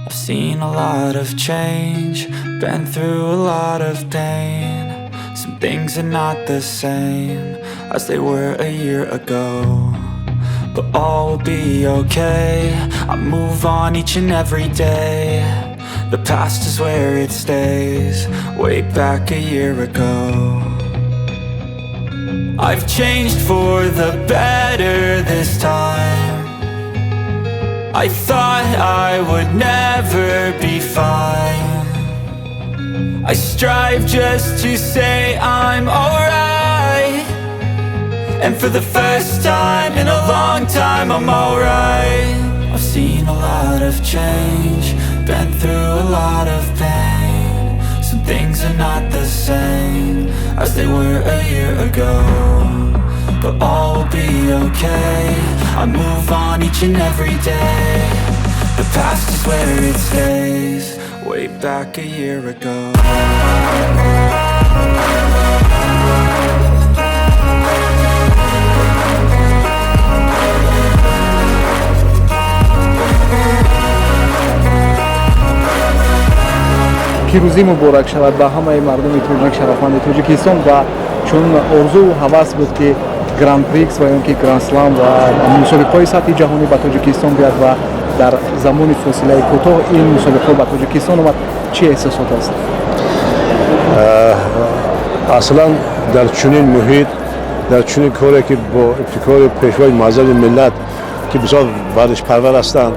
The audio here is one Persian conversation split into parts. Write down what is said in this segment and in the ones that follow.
I've seen a lot of change, been through a lot of pain. Some things are not the same as they were a year ago, but all will be okay. I move on each and every day. The past is where it stays, way back a year ago. I've changed for the better this time. I thought I would never be fine. I strive just to say I'm alright, and for the first time in a long time I'm alright. I've seen a lot of change, been through a lot of pain. Some things are not the same as they were a year ago, but all will be okay. I move on each and every day. The past is where it stays, way back a year ago. پیروزی مبارک شود به همه مردم تاجیک، شرفمند تاجیکستان. و چون آرزو و هوس بود که گراند پریکس و یا که گراند سلام و مسابقه‌های سطح جهانی به تاجیکستان بیاد و در زمان فاصله کوتاه این مسابقه به تاجیکستان اومد، چه احساسات است؟ اصلا در چنین محیط، در چنین کاری که با ابتکار پیشوای مذهب ملت که بسیار ورزش پرور هستند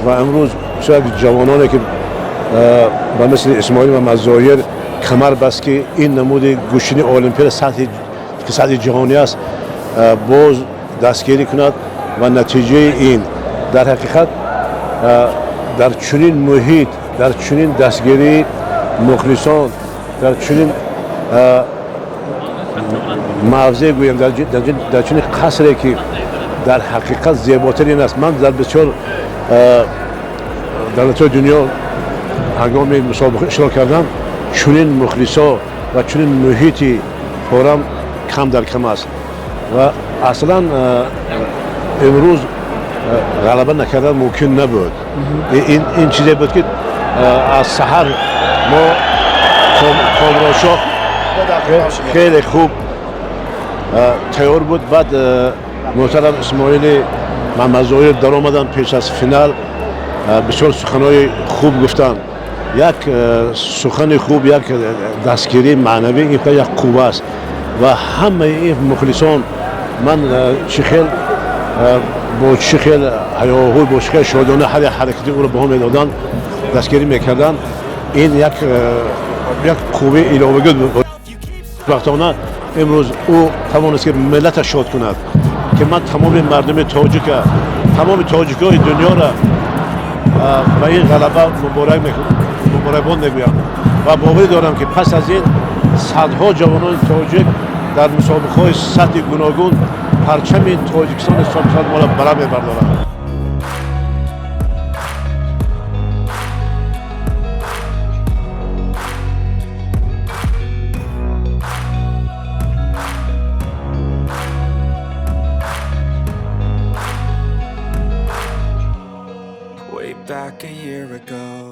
و امروز بسیار جوانانی که و مثل اسماعیل محمدزایر کمر بست که این نمود گوشینی المپیک سطح جهانی است باز دستگیری کند و نتیجه این در حقیقت در چنین محیط، در چنین دستگیری مخلصان، در چنین موضع گویم در چنین قصری که در حقیقت زیباتر این است. من در بسیار دولت‌های دنیا هنگام مسابقه اشتراک کردم، چنین مخلصا و چنین محیطی پرم کم در کم است و اصلا امروز غلبه نکردن ممکن نبود. این چیزی بود که از سحر ما komronshoh خیلی خوب تیار بود. بعد محترم اسماعیل محمدزایر در آمدن پیش از فینال، بسیار سخنهای خوب گفتن. یک سخن خوب، یک دستگیری معنوی، این یک قوه است و همه این مخلصان من چه خیل با چه خیل هیاهوی، با چه خیل شادانه هر حرکتی او را به هم میدادن، دستگیری میکردن. این یک قوه الهی بود. وقتانه امروز او توانست که ملت شاد کند که من تمام مردم تاجیک، تمام تاجیک‌های دنیا را و این غلبه مبارکباد میگویم و باور دارم که پس از این صدها جوانان تاجیک در مسابقه‌های سطح گوناگون پرچم تاجیکستان سال ما را بالا میبردارند. Way back a year ago.